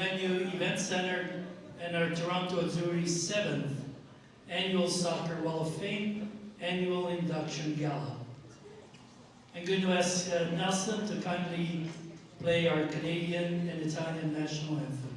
venue event center and our Toronto Azzurri 7th Annual Soccer Wall of Fame Annual Induction Gala. I'm going to ask Nelson to kindly play our Canadian and Italian national anthem.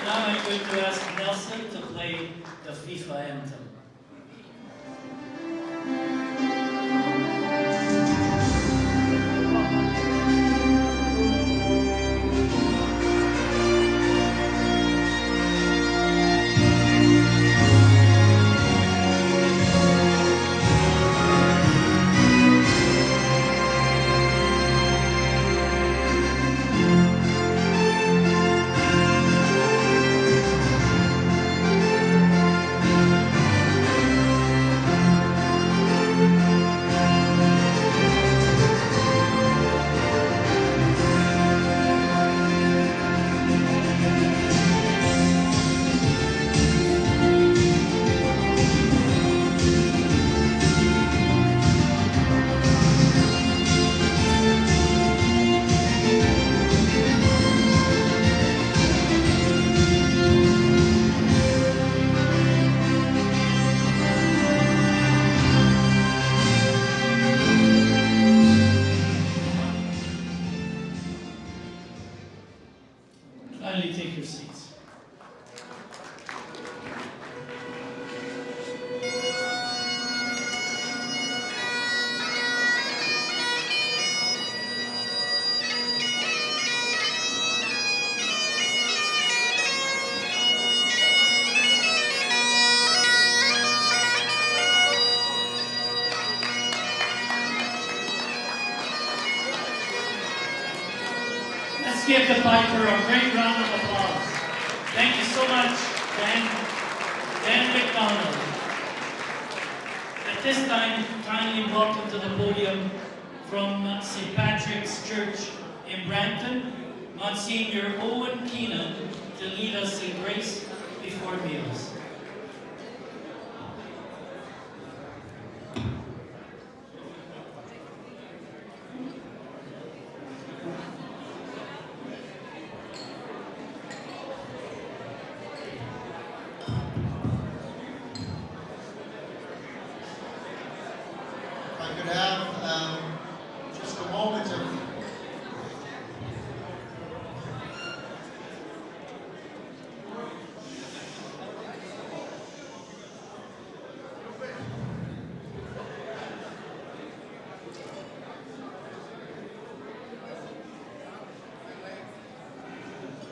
Now I'm going to ask Nelson to play the FIFA anthem. give the Piper a great round of applause. Thank you so much, Dan McDonald. At this time, kindly welcome to the podium from St. Patrick's Church in Brampton, Monsignor Owen Keenan, to lead us in grace before meals. I could have just a moment of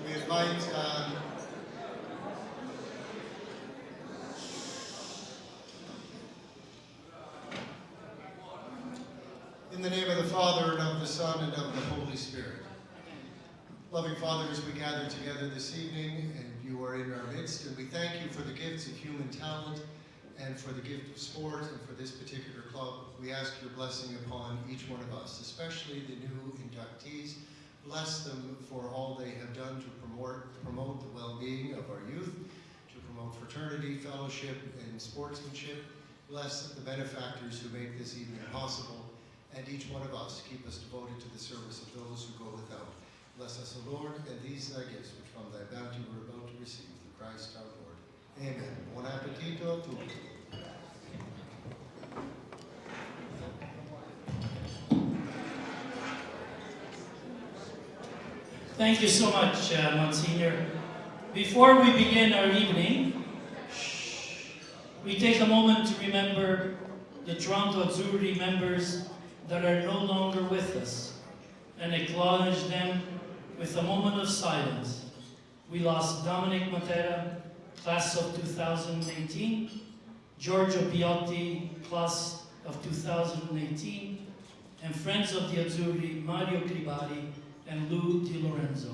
we invite in the name of the Father, and of the Son, and of the Holy Spirit. Loving Father, as we gather together this evening, and you are in our midst, and we thank you for the gifts of human talent, and for the gift of sport, and for this particular club. We ask your blessing upon each one of us, especially the new inductees. Bless them for all they have done to promote the well-being of our youth, to promote fraternity, fellowship, and sportsmanship. Bless the benefactors who make this evening possible, and each one of us keep us devoted to the service of those who go without. Bless us, O Lord, and these thy gifts, which from thy bounty we're about to receive, through Christ our Lord. Amen. Buon appetito a tutti. Thank you so much, Monsignor. Before we begin our evening, we take a moment to remember the Toronto Azzurri members that are no longer with us, and acknowledge them with a moment of silence. We lost Dominic Matera, class of 2018, Giorgio Piotti, class of 2018, and friends of the Azzurri, Mario Cribari and Lou Di Lorenzo.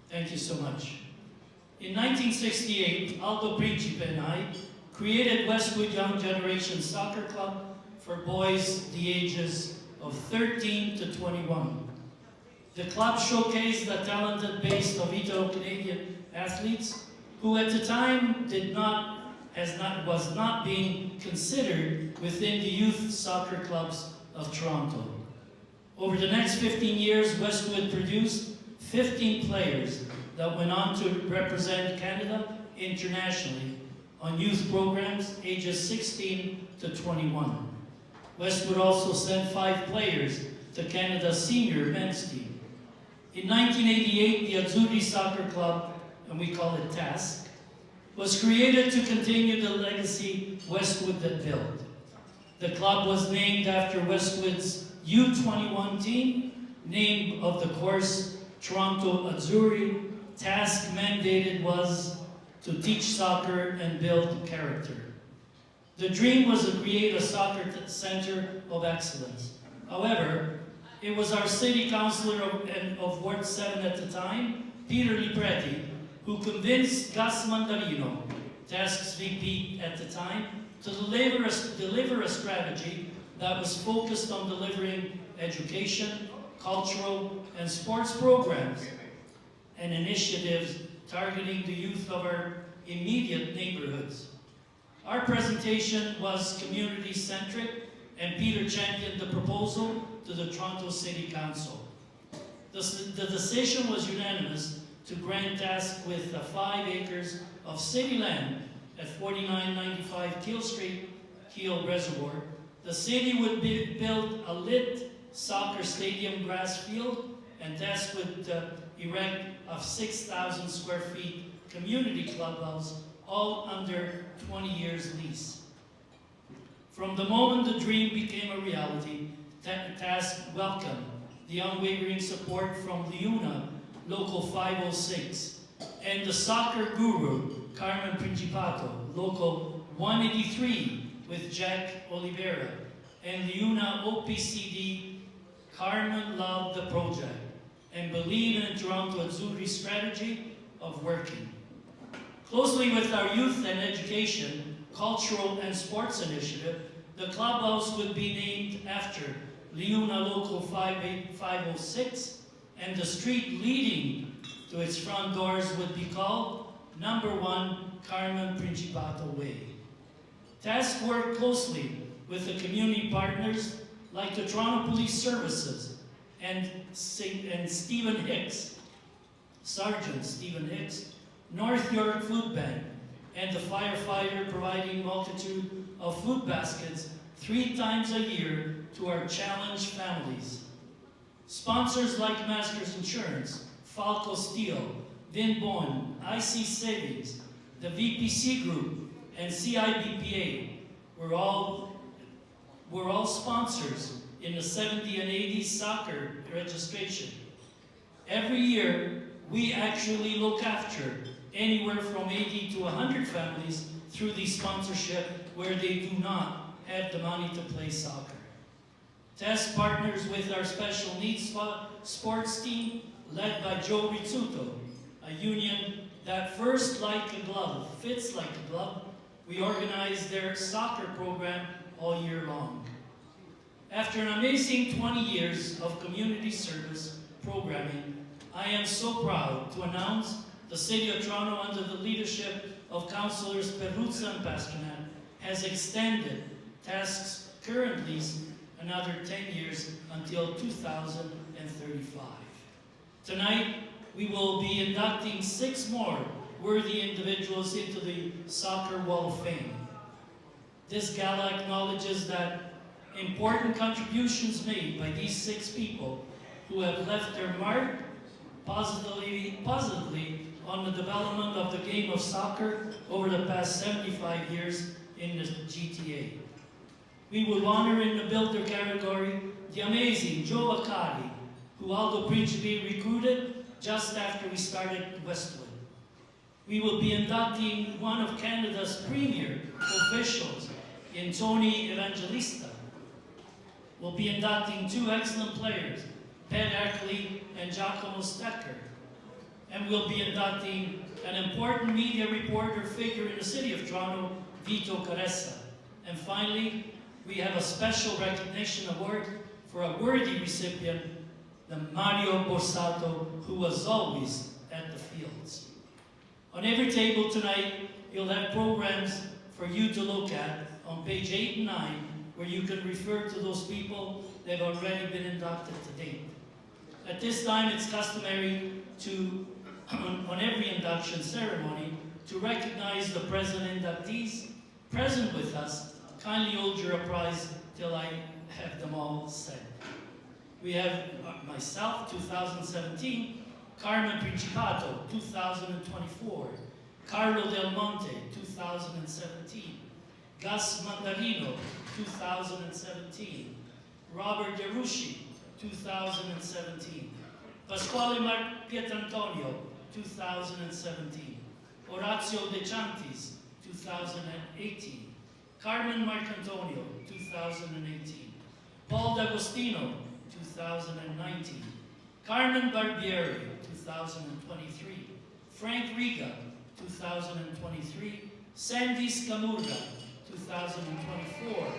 Thank you so much. In 1968, Aldo Principe and I created Westwood Young Generation Soccer Club for boys the ages of 13 to 21. The club showcased the talented base of Italo-Canadian athletes who at the time was not being considered within the youth soccer clubs of Toronto. Over the next 15 years, Westwood produced 15 players that went on to represent Canada internationally on youth programs ages 16 to 21. Westwood also sent 5 players to Canada's senior men's team. In 1988, the Azzurri Soccer Club, and we call it TASC, was created to continue the legacy Westwood had built. The club was named after Westwood's U21 team, name of the course Toronto Azzurri. Task mandated was to teach soccer and build character. The dream was to create a soccer center of excellence. However, it was our city councillor of Ward 7 at the time, Peter Lipretti, who convinced Gus Mandarino, Task's VP at the time, to deliver a strategy that was focused on delivering education, cultural, and sports programs and initiatives targeting the youth of our immediate neighborhoods. Our presentation was community-centric, and Peter championed the proposal to the Toronto City Council. The decision was unanimous to grant Task with 5 acres of city land at 4995 Keel Street, Keel Reservoir. The city would build a lit soccer stadium grass field, and Task would erect a 6,000 square feet community clubhouse, all under 20 years lease. From the moment the dream became a reality, task welcome the unwavering support from Liuna, Local 506, and the soccer guru, Carmen Principato, Local 183, with Jack Oliveira, and Liuna OPCD. Carmen loved the project and believed in Toronto Azzurri strategy of working closely with our youth and education, cultural and sports initiative. The clubhouse would be named after Liuna Local 506, and the street leading to its front doors would be called Number 1 Carmen Principato Way. Task worked closely with the community partners like the Toronto Police Services and Stephen Hicks, Sergeant Stephen Hicks, North York Food Bank, and the firefighter, providing multitude of food baskets 3 times a year to our challenged families. Sponsors like Masters Insurance, Falco Steel, Vinbon, IC Savings, the VPC Group, and CIBPA were all sponsors in the 70 and 80 soccer registration. Every year, we actually look after anywhere from 80 to 100 families through the sponsorship where they do not have the money to play soccer. Test partners with our special needs sports team, led by Joe Rizzuto, a union that first like a glove, fits like a glove. We organize their soccer program all year long. After an amazing 20 years of community service programming, I am so proud to announce the City of Toronto, under the leadership of Councillors Perruzza and Pasternak, has extended tasks currently another 10 years until 2035. Tonight, we will be inducting 6 more worthy individuals into the Soccer Wall of Fame. This gala acknowledges that important contributions made by these 6 people who have left their mark positively on the development of the game of soccer over the past 75 years in the GTA. We will honor in the builder category the amazing Joe Acari, who Aldo Principe recruited just after we started Westwood. We will be inducting one of Canada's premier officials in Tony Evangelista. We'll be inducting 2 excellent players, Pat Ackley and Giacomo Stecker. And we'll be inducting an important media reporter figure in the City of Toronto, Vito Caressa. And finally, we have a special recognition award for a worthy recipient, the Mario Borsato, who was always at the fields. On every table tonight, you'll have programs for you to look at on page 8 and 9, where you can refer to those people that have already been inducted to date. At this time, it's customary to, on every induction ceremony, to recognize the present inductees present with us. Kindly hold your applause till I have them all said. We have myself, 2017, Carmen Principato, 2024, Carlo Del Monte, 2017, Gus Mandarino, 2017, Robert DeRusci, 2017, Pasquale Pietrantonio, 2017, Orazio De Ciantis, 2018, Carmen Marcantonio, 2018, Paul D'Agostino, 2019, Carmen Barbieri, 2023, Frank Riga, 2023, Sandy Scamurda, 2024,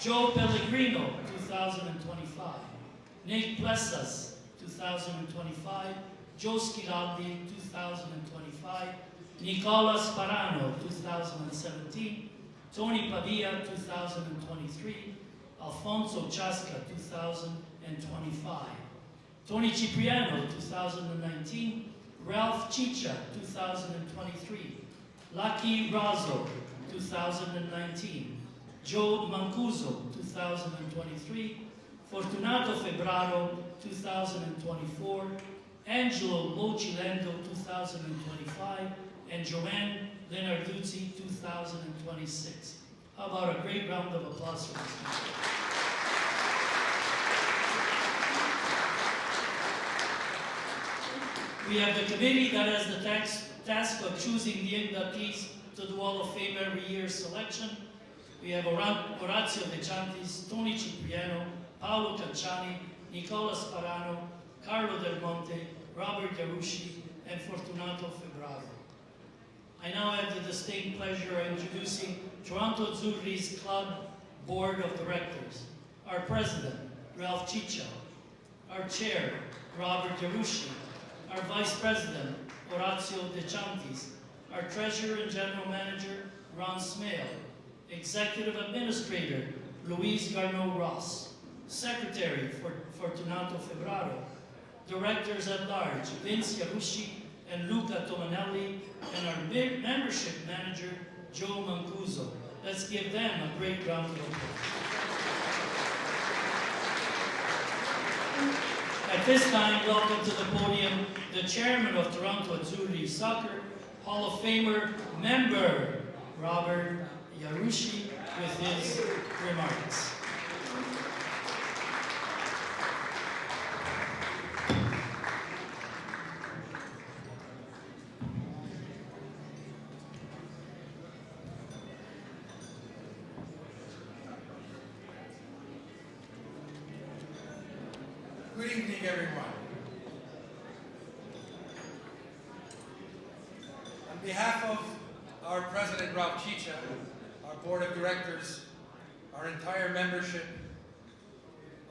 Joe Pellegrino, 2025, Nick Plessas, 2025, Joe Schiraldi, 2025, Nicola Sparano, 2017, Tony Pavia, 2023, Alfonso Chasca, 2025, Tony Cipriano, 2019, Ralph Chicha, 2023, Lucky Razzo, 2019, Joe Mancuso, 2023, Fortunato Febraro, 2024, Angelo Bocilendo, 2025, and Joanne Lenarduzzi, 2026. How about a great round of applause for this? We have the committee that has the task of choosing the inductees to the Wall of Fame every year selection. We have Orazio De Ciantis, Tony Cipriano, Paolo Canciani, Nicola Sparano, Carlo Del Monte, Robert Yarushi, and Fortunato Febraro. I now have the distinct pleasure of introducing Toronto Azzurri's Club Board of Directors. Our President, Ralph Ciccia. Our Chair, Robert Yarushi. Our Vice President, Orazio De Ciantis. Our Treasurer and General Manager, Ron Smale. Executive Administrator, Luis Garneau-Ross. Secretary, Fortunato Febraro. Directors at Large, Vince Yarushi and Luca Tomanelli, and our Membership Manager, Joe Mancuso. Let's give them a great round of applause. At this time, welcome to the podium the Chairman of Toronto Azzurri Soccer, Hall of Famer, member Robert Yarushi, with his remarks. Good evening, everyone. On behalf of our President, Ralph Ciccia, our Board of Directors, our entire membership,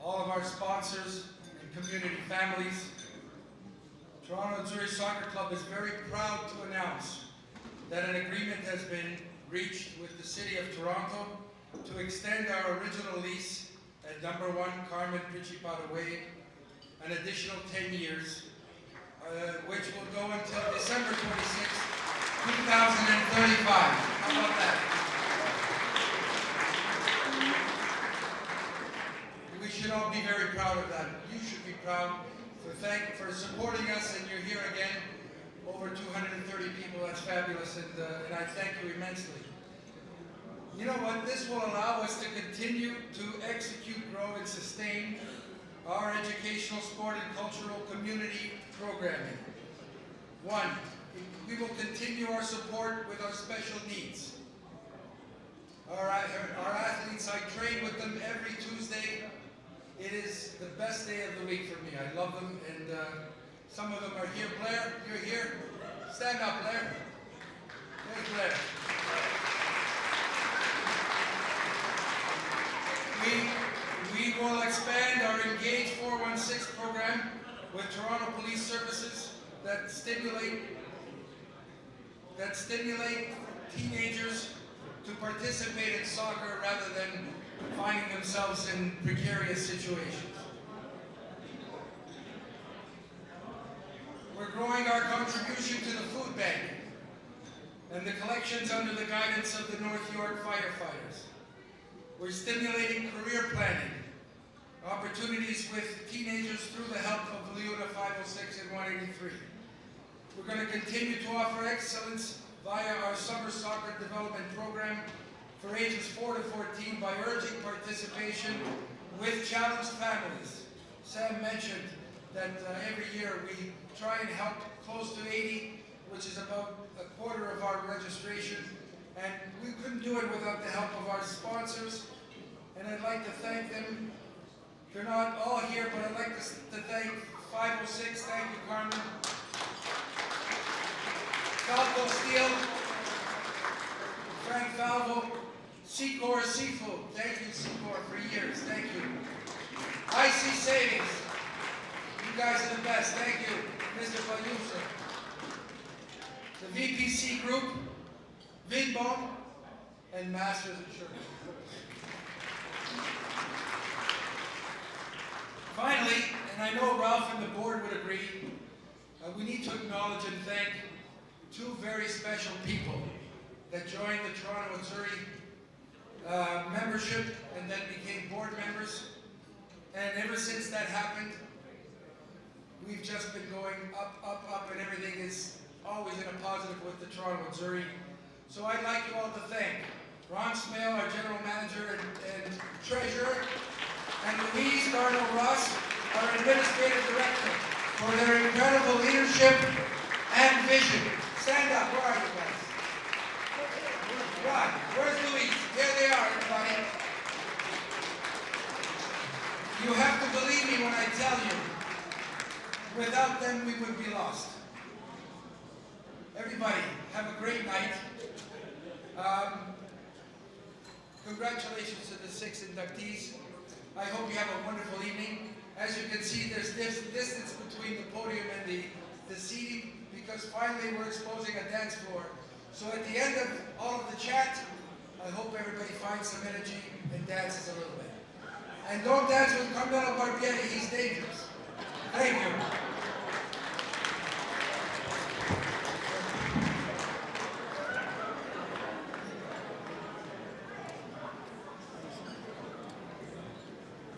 all of our sponsors and community families, Toronto Azzurri Soccer Club is very proud to announce that an agreement has been reached with the City of Toronto to extend our original lease at number 1 Carmen Principata Way an additional 10 years, which will go until December 26, 2035. How about that? We should all be very proud of that. You should be proud for supporting us, and you're here again. Over 230 people, that's fabulous, and I thank you immensely. You know what? This will allow us to continue to execute, grow, and sustain our educational, sport, and cultural community programming. 1, we will continue our support with our special needs. Our athletes, I train with them every Tuesday. It is the best day of the week for me. I love them, and some of them are here. Blair, you're here? Stand up, Blair. There's Blair. We will expand our Engage 416 program with Toronto Police Services that stimulate teenagers to participate in soccer rather than finding themselves in precarious situations. We're growing our contribution to the food bank and the collections under the guidance of the North York firefighters. We're stimulating career planning, opportunities with teenagers through the help of LEONA 506 and 183. We're going to continue to offer excellence via our summer soccer development program for ages 4 to 14 by urging participation with challenged families. Sam mentioned that every year we try and help close to 80, which is about a quarter of our registration, and we couldn't do it without the help of our sponsors, and I'd like to thank them. They're not all here, but I'd like to thank 506, thank you, Carmen. Falco Steel, Frank Falvo, Secor Seafood, thank you, Secor, for years, thank you. IC Savings, you guys are the best, thank you, Mr. Fayusa. The VPC Group, Vidbom, and Masters Insurance. Finally, and I know Ralph and the board would agree, we need to acknowledge and thank 2 very special people that joined the Toronto Azzurri membership and then became board members. And ever since that happened, we've just been going up, up, up, and everything is always in a positive with the Toronto Azzurri. So I'd like you all to thank Ron Smale, our General Manager and Treasurer, and Luis Garneau-Ross, our Administrative Director, for their incredible leadership and vision. Stand up, where are you guys? Rod, where's Luis? There they are, everybody. You have to believe me when I tell you, without them we would be lost. Everybody, have a great night. Congratulations to the 6 inductees. I hope you have a wonderful evening. As you can see, there's this distance between the podium and the seating because finally we're exposing a dance floor. So at the end of all of the chat, I hope everybody finds some energy and dances a little bit. And don't dance with Carmelo Barbieri, he's dangerous. Thank you.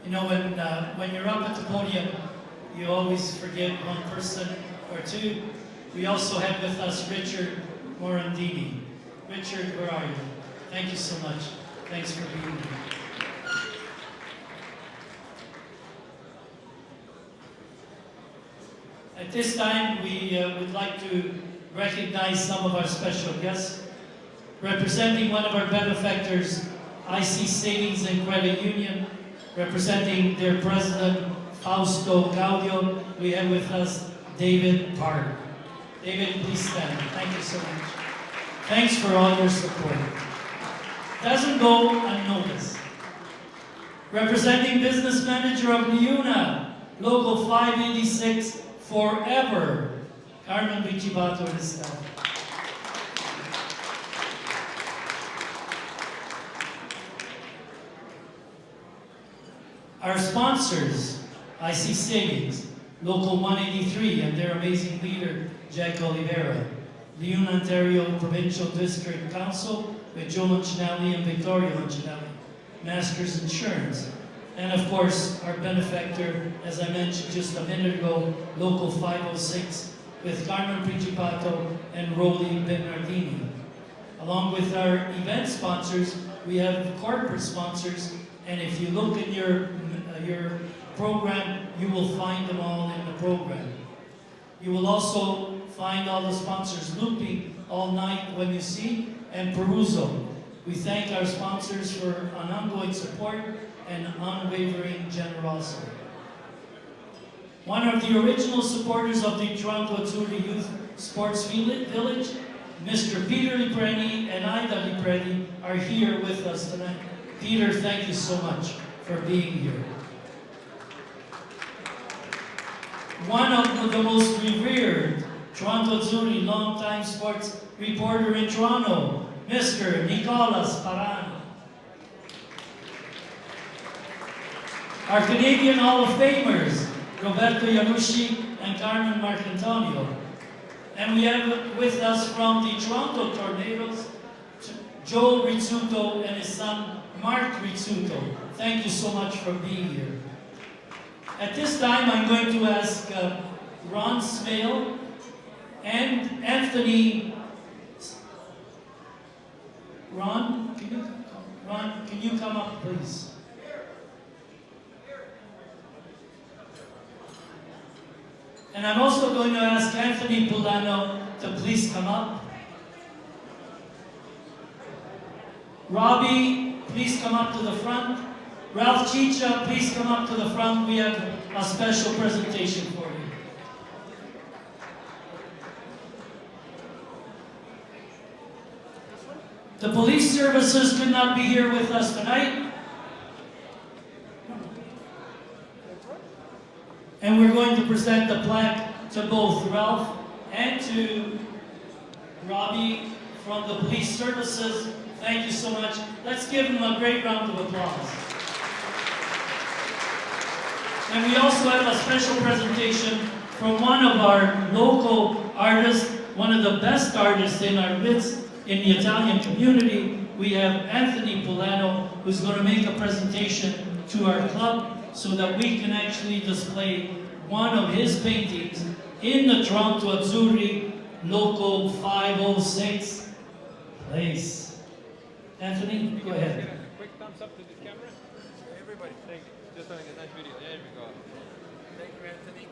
You know, when you're up at the podium, you always forget one person or two. We also have with us Richard Morandini. Richard, where are you? Thank you so much. Thanks for being here. At this time, we would like to recognize some of our special guests. Representing one of our benefactors, IC Savings and Credit Union, representing their president, Fausto Gaudio, we have with us David PARTE. David, please stand. Thank you so much. Thanks for all your support. Doesn't go unnoticed. Representing business manager of Liuna, Local 586, forever, Carmen Bichibato and his staff. Our sponsors, IC Savings, Local 183 and their amazing leader, Jack Oliveira, Leon Ontario Provincial District Council with Joe Mancinelli and Victoria Mancinelli, Masters Insurance, and of course our benefactor, as I mentioned just a minute ago, Local 506 with Carmen Principato and Rolly Bernardini. Along with our event sponsors, we have corporate sponsors, and if you look in your program, you will find them all in the program. You will also find all the sponsors looping all night when you see, and Peruso. We thank our sponsors for an ongoing support and unwavering generosity. One of the original supporters of the Toronto Azzurri Youth Sports Village, Mr. Peter Lipreni and Ida Lipreni are here with us tonight. Peter, thank you so much for being here. One of the most revered Toronto Azzurri longtime sports reporter in Toronto, Mr. Nicolas Parano. Our Canadian Hall of Famers, Roberto Iannucci and Carmen Marcantonio. And we have with us from the Toronto Tornadoes, Joel Rizzuto and his son, Mark Rizzuto. Thank you so much for being here. At this time, I'm going to ask Ron Smale and Anthony. Ron, can you come up, please? And I'm also going to ask Anthony Pulano to please come up. Robbie, please come up to the front. Ralph Chicha, please come up to the front. We have a special presentation for you. The police services could not be here with us tonight. And we're going to present the plaque to both Ralph and to Robbie from the police services. Thank you so much. Let's give them a great round of applause. And we also have a special presentation from one of our local artists, one of the best artists in our midst in the Italian community. We have Anthony Pulano, who's going to make a presentation to our club so that we can actually display one of his paintings in the Toronto Azzurri Local 506 place. Anthony, go ahead. Quick thumbs up to the camera. Everybody, thank you. Just having a nice video. There we go. Thank you, Anthony.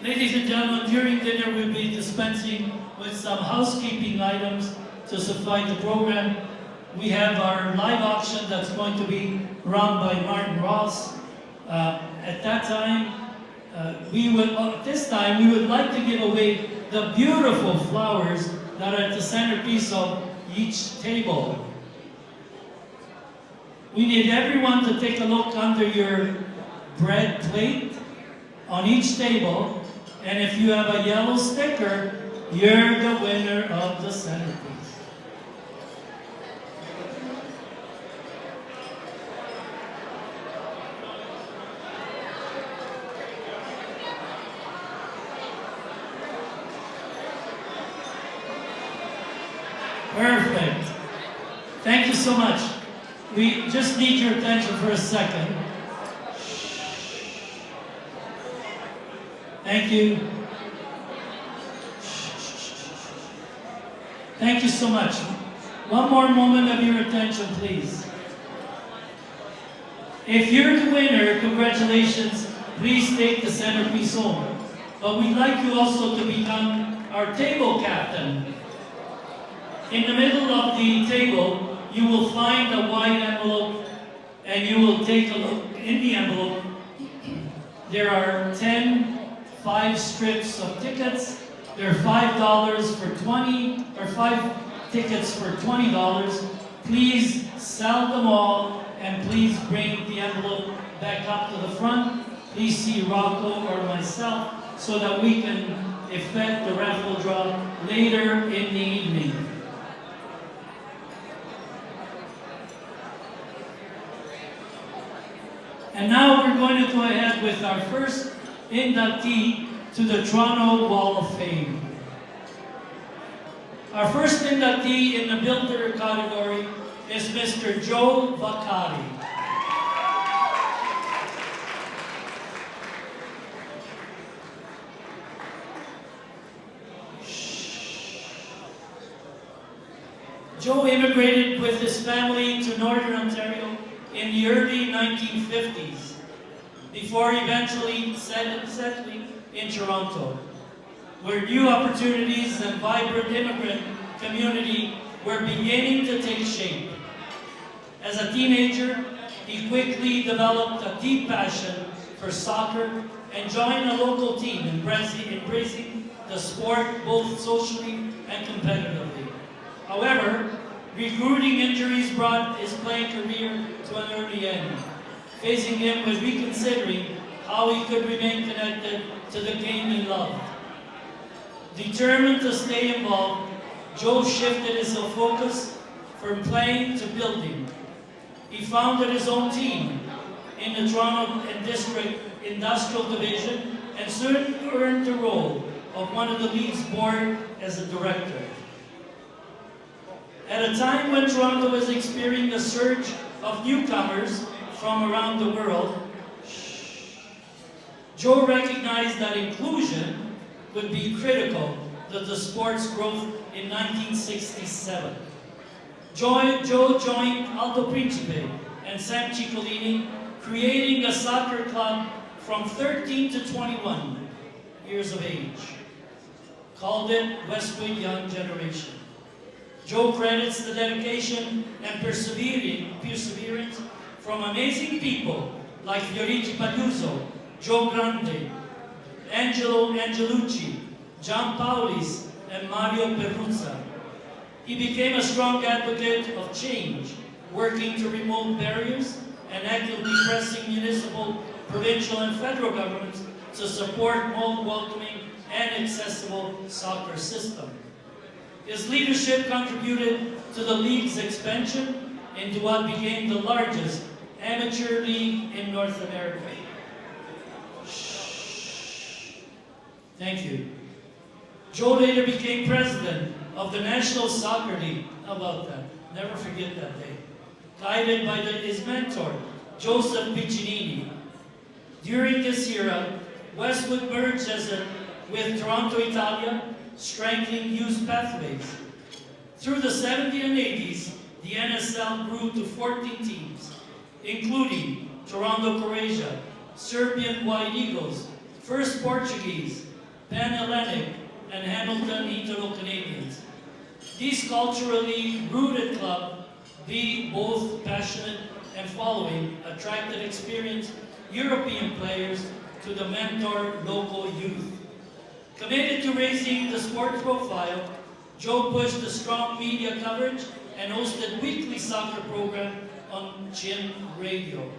Ladies and gentlemen, during dinner we'll be dispensing with some housekeeping items to supply the program. We have our live auction that's going to be run by Martin Ross. At that time, this time we would like to give away the beautiful flowers that are at the centerpiece of each table. We need everyone to take a look under your bread plate on each table. And if you have a yellow sticker, you're the winner of the centerpiece. Perfect. Thank you so much. We just need your attention for a second. Thank you. Thank you so much. One more moment of your attention, please. If you're the winner, congratulations. Please take the centerpiece home. But we'd like you also to become our table captain. In the middle of the table, you will find a white envelope, and you will take a look in the envelope. There are 5 strips of tickets. They're $5 for 20, or 5 tickets for $20. Please sell them all, and please bring the envelope back up to the front. Please see Rocco or myself so that we can effect the raffle draw later in the evening. And now we're going to go ahead with our first inductee to the Toronto Wall of Fame. Our first inductee in the builder category is Mr. Joe Vacari. Joe immigrated with his family to Northern Ontario in the early 1950s, before eventually settling in Toronto, where new opportunities and vibrant immigrant community were beginning to take shape. As a teenager, he quickly developed a deep passion for soccer and joined a local team, embracing the sport both socially and competitively. However, recruiting injuries brought his playing career to an early end, facing him with reconsidering how he could remain connected to the game he loved. Determined to stay involved, Joe shifted his focus from playing to building. He founded his own team in the Toronto District Industrial Division and soon earned the role of one of the league's board as a director. At a time when Toronto was experiencing a surge of newcomers from around the world, Joe recognized that inclusion would be critical to the sport's growth in 1967. Joe joined Alto Principe and Sam Ciccolini, creating a soccer club from 13 to 21 years of age. Called it Westwood Young Generation. Joe credits the dedication and perseverance from amazing people like Fiorici Paduso, Joe Grande, Angelo Angelucci, John Paulis, and Mario Perruzza. He became a strong advocate of change, working to remove barriers and actively pressing municipal, provincial, and federal governments to support more welcoming and accessible soccer system. His leadership contributed to the league's expansion into what became the largest amateur league in North America. Thank you. Joe later became president of the National Soccer League. How about that? Never forget that day. guided by his mentor, Joseph Piccinini. During this era, Westwood merged with Toronto, Italia, strengthening youth pathways. Through the 70s and 80s, the NSL grew to 14 teams, including Toronto Croatia, Serbian White Eagles, First Portuguese, Pan Hellenic, and Hamilton Italo-Canadians. These culturally rooted clubs, being both passionate and following, attracted experienced European players to the mentor local youth. Committed to raising the sports profile, Joe pushed the strong media coverage and hosted weekly soccer program on Chin Radio.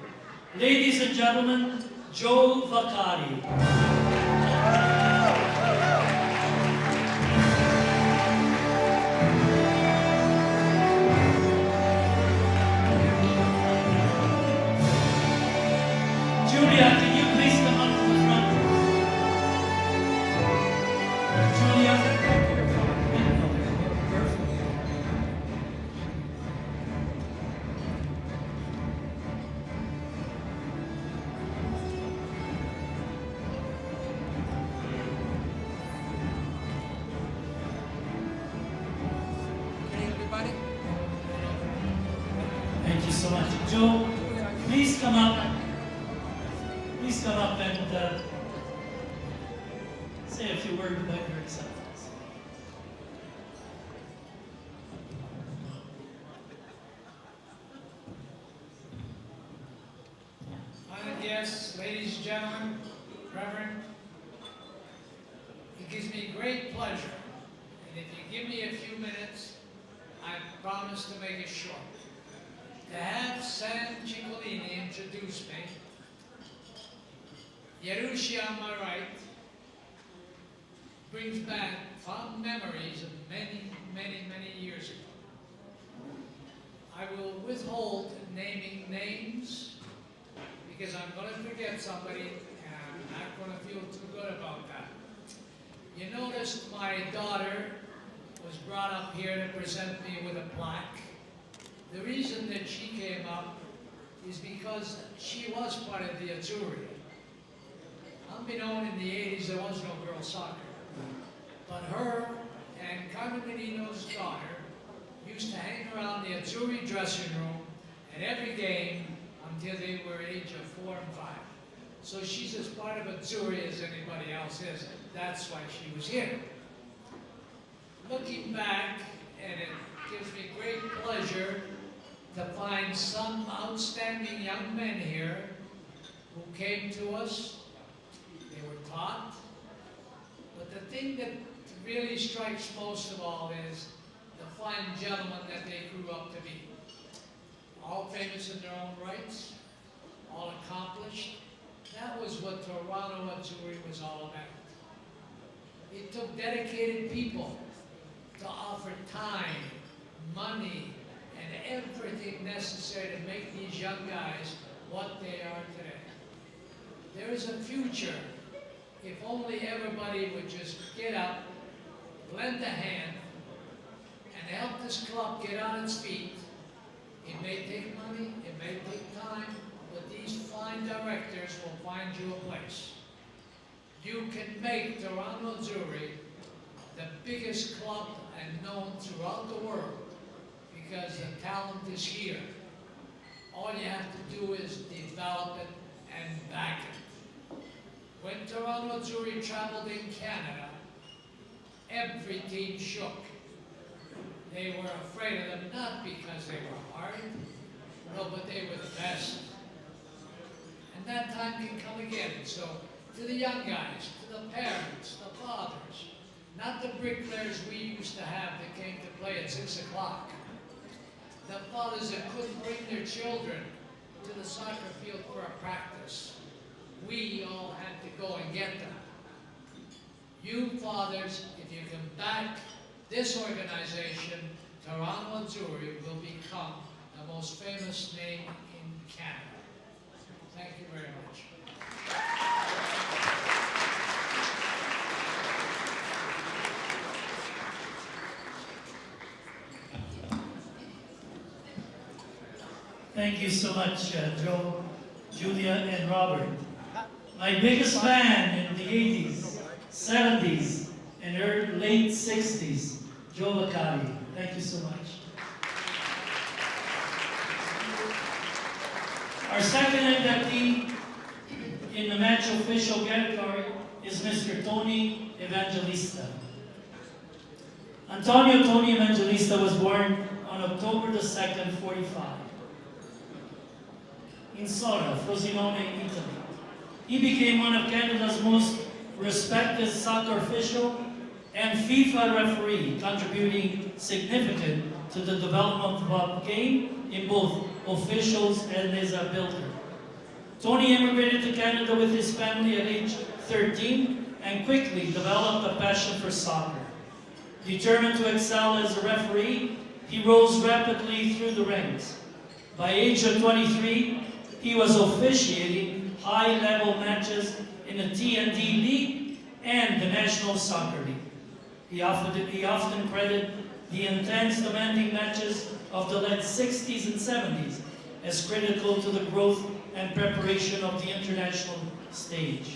Ladies and gentlemen, Joe Vaccari. Julia, can you please come up to the front? Julia, perfect. Okay, everybody? Thank you so much. Joe, please come up. Please come up and say a few words about your acceptance. Honored guests, ladies and gentlemen, Reverend, it gives me great pleasure, and if you give me a few minutes, I promise to make it short, to have Sam Ciccolini introduce me. Yerushi on my right brings back fond memories of many, many, many years ago. I will withhold naming names because I'm going to forget somebody and I'm not going to feel too good about that. You noticed my daughter was brought up here to present me with a plaque. The reason that she came up is because she was part of the Azzurri. Unbeknown in the 80s, there was no girls soccer. But her and Carmen Menino's daughter used to hang around the Azzurri dressing room at every game until they were age of 4 and 5. So she's as part of Azzurri as anybody else is. That's why she was here. Looking back, and it gives me great pleasure to find some outstanding young men here who came to us. They were taught. But the thing that really strikes most of all is the fine gentlemen that they grew up to be. All famous in their own rights, all accomplished. That was what Toronto Azzurri was all about. It took dedicated people to offer time, money, and everything necessary to make these young guys what they are today. There is a future if only everybody would just get up, lend a hand, and help this club get on its feet. It may take money, it may take time, but these fine directors will find you a place. You can make Toronto Azzurri the biggest club and known throughout the world because the talent is here. All you have to do is develop it and back it. When Toronto Azzurri traveled in Canada, every team shook. They were afraid of them, not because they were hard, no, but they were the best. And that time can come again. So to the young guys, to the parents, the fathers, not the bricklayers we used to have that came to play at 6 o'clock. The fathers that couldn't bring their children to the soccer field for a practice. We all had to go and get them. You fathers, if you can back this organization, Toronto Azzurri will become the most famous name in Canada. Thank you very much. Thank you so much, Joe, Julia, and Robert. My biggest fan in the 80s, 70s, and late 60s, Joe Bacardi. Thank you so much. Our second inductee in the match official category is Mr. Tony Evangelista. Antonio Tony Evangelista was born on October the 2nd, 45, in Sora, Frosinone, Italy. He became one of Canada's most respected soccer official and FIFA referee, contributing significant to the development of the game in both officials and as a builder. Tony immigrated to Canada with his family at age 13 and quickly developed a passion for soccer. Determined to excel as a referee, he rose rapidly through the ranks. By age of 23, he was officiating high-level matches in the TND League and the National Soccer League. He often credited the intense, demanding matches of the late 60s and 70s as critical to the growth and preparation of the international stage.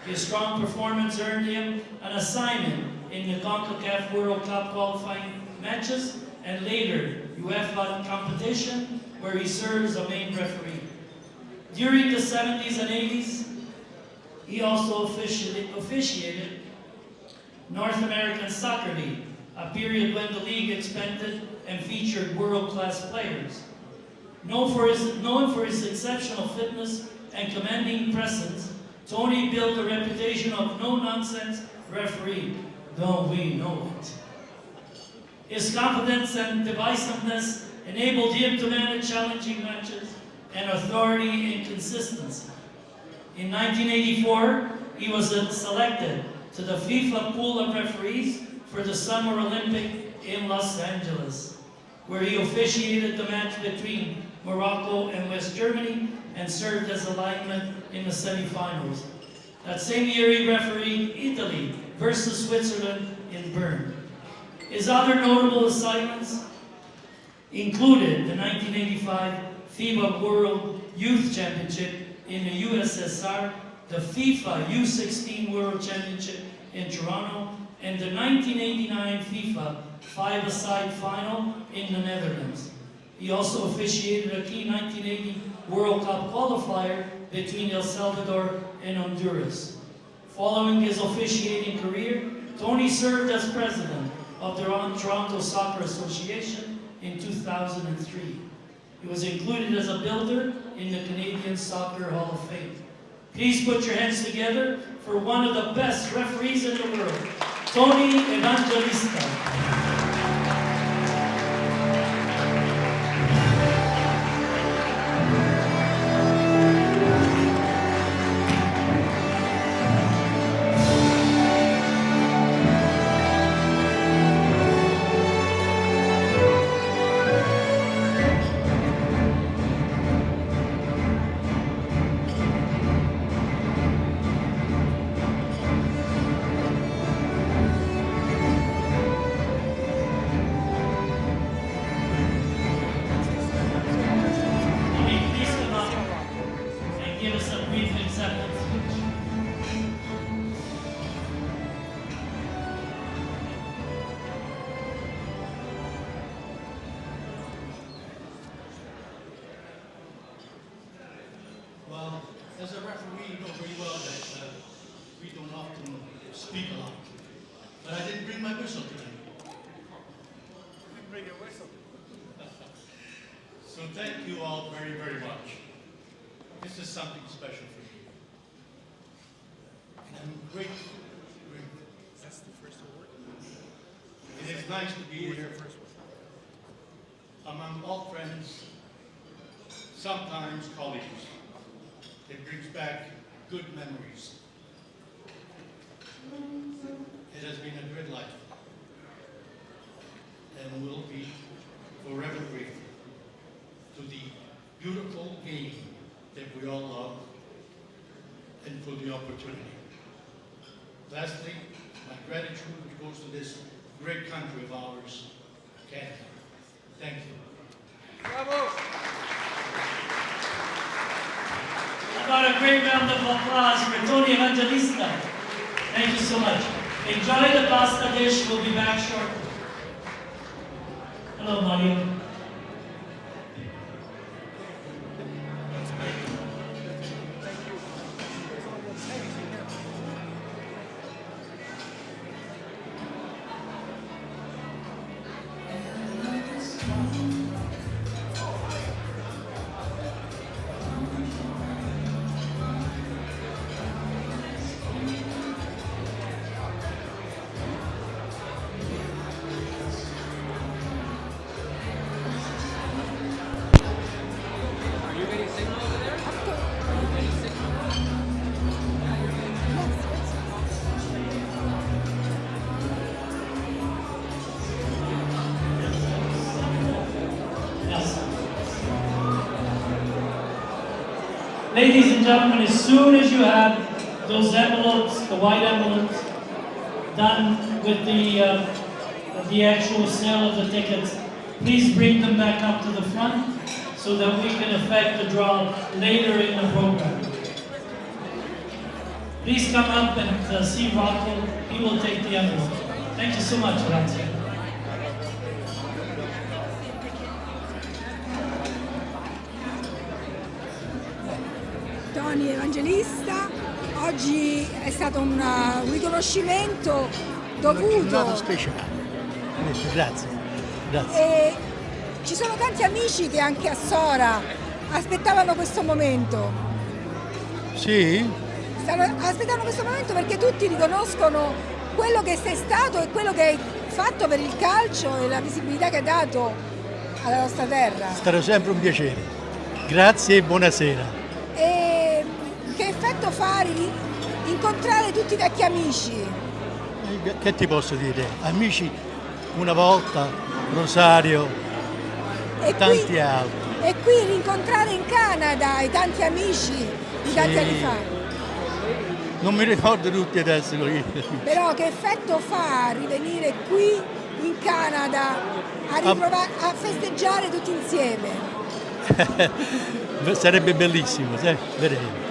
His strong performance earned him an assignment in the CONCACAF World Cup qualifying matches and later UEFA competition, where he served as a main referee. During the 70s and 80s, he also officiated North American Soccer League, a period when the league expanded and featured world-class players. Known for his exceptional fitness and commanding presence, Tony built a reputation of no-nonsense referee. Don't we know it? His confidence and divisiveness enabled him to manage challenging matches and authority and consistency. In 1984, he was selected to the FIFA pool of referees for the Summer Olympic in Los Angeles, where he officiated the match between Morocco and West Germany and served as a lineman in the semifinals. That same year, he refereed Italy versus Switzerland in Bern. His other notable assignments included the 1985 FIBA World Youth Championship in the USSR, the FIFA U16 World Championship in Toronto, and the 1989 FIFA five-a-side final in the Netherlands. He also officiated a key 1980 World Cup qualifier between El Salvador and Honduras. Following his officiating career, Tony served as president of the Toronto Soccer Association in 2003. He was included as a builder in the Canadian Soccer Hall of Fame. Please put your hands together for one of the best referees in the world, Tony Evangelista. Well, as a referee, you know very well that we don't often speak a lot. But I didn't bring my whistle today. You didn't bring your whistle. So thank you all very, very much. This is something special for me. And I'm grateful. That's the first award? It is nice to be here among all friends, sometimes colleagues. It brings back good memories. It has been a good life, and will be forever grateful to the beautiful game that we all love and for the opportunity. Lastly, my gratitude goes to this great country of ours, Canada. Thank you. Bravo! a great round of applause for Tony Evangelista. Thank you so much. Enjoy the pasta dish. We'll be back shortly. Hello, Mario. Yes. Ladies and gentlemen, as soon as you have those envelopes, the white envelopes, done with the actual sale of the tickets, please bring them back up to the front so that we can effect the draw later in the program. Please come up and see Rocco. He will take the envelope. Thank you so much, Grazie. Tony Evangelista, oggi è stato un riconoscimento dovuto speciale. Grazie, grazie. e ci sono tanti amici che anche a Sora aspettavano questo momento. Sì? Aspettavano questo momento perché tutti riconoscono quello che sei stato e quello che hai fatto per il calcio e la visibilità che hai dato alla nostra terra. È stato sempre un piacere. Grazie e buonasera. E che effetto fa incontrare tutti i vecchi amici? Che ti posso dire? Amici una volta, Rosario, E tanti qui, altri. e qui rincontrare in Canada i tanti amici di tanti anni fa. Non mi ricordo tutti adesso. Però che effetto fa rivenire qui in Canada a festeggiare tutti insieme? Sarebbe bellissimo, vedremo.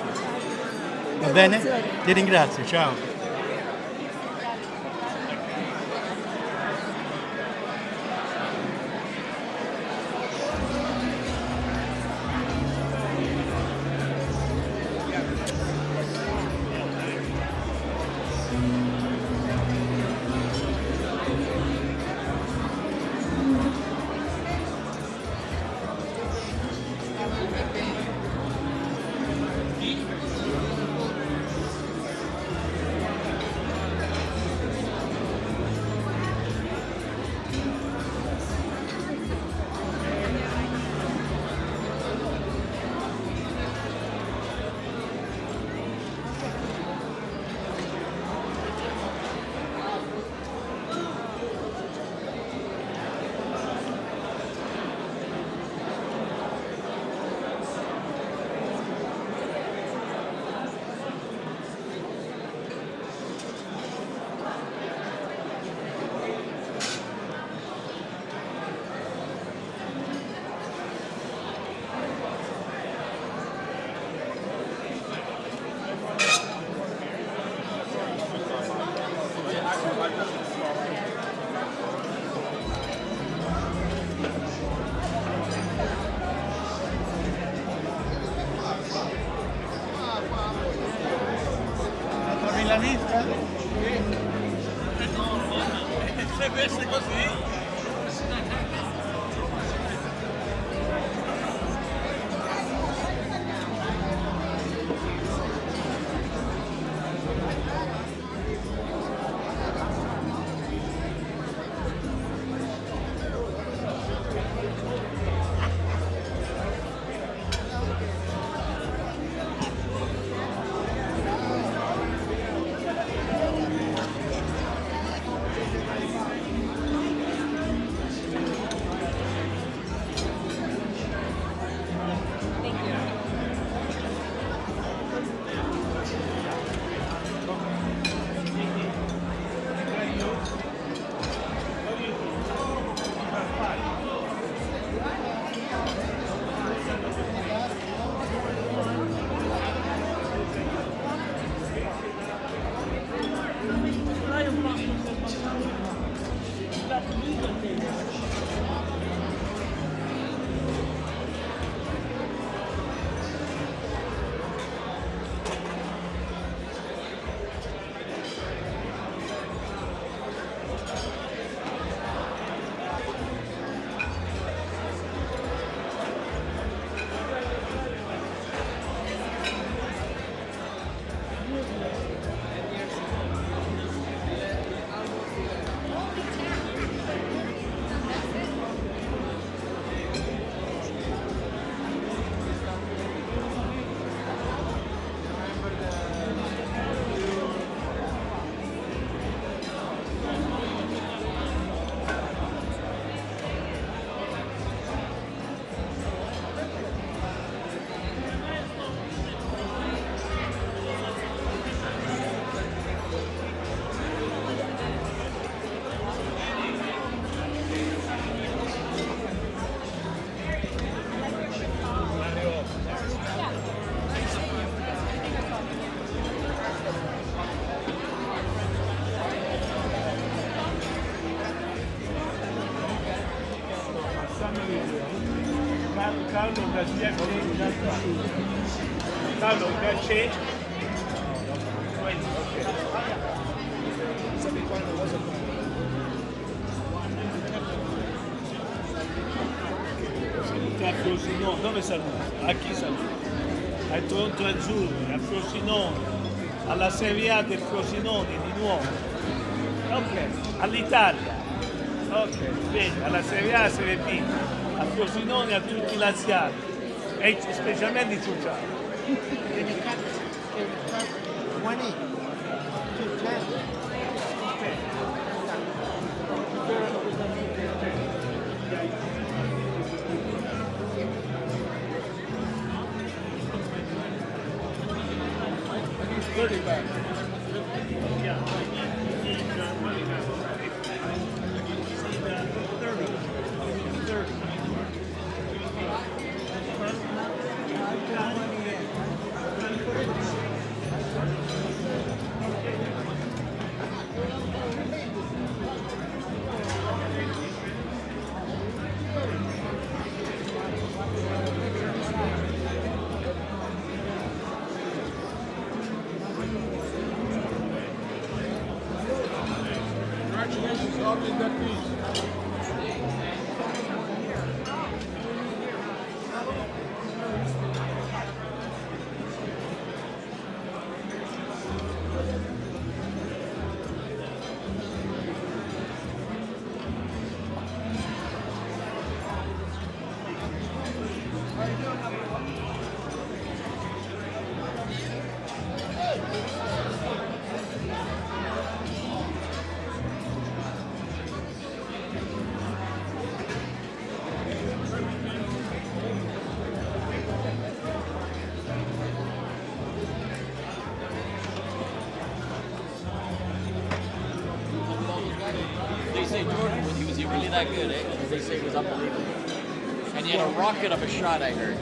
Va bene? Ti ringrazio, ciao. Milanista? Se veste così? Carlo Garcia Carlo Garcia. A Frosinone, dove saluti? A chi saluti? Ai Toronto Azzurri, a Frosinone, alla Serie A del Frosinone di nuovo. Ok, all'Italia. Ok, bene, alla Serie A, Serie B, a Frosinone, a tutti i laziali e specialmente i sociali. They say Jordan, was he really that good, eh? They say he was unbelievable. And he had a rocket of a shot, I heard.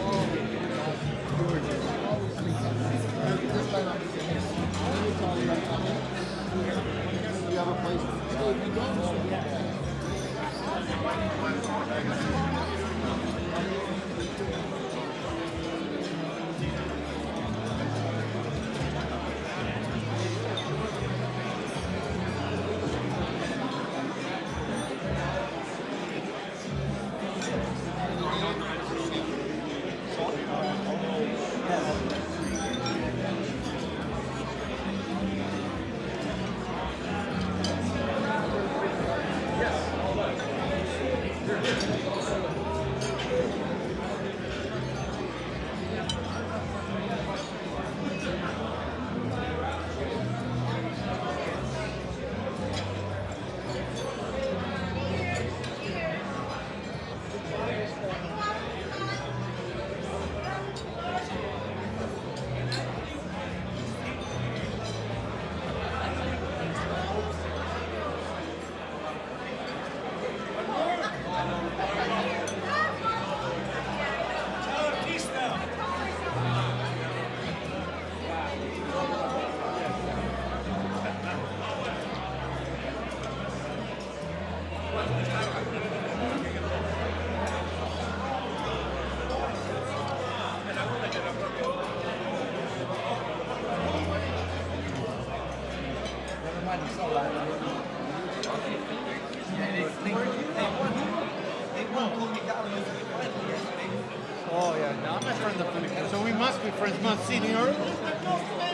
Oh yeah, now my friends are pretty good. So we must be friends. Must see the earth.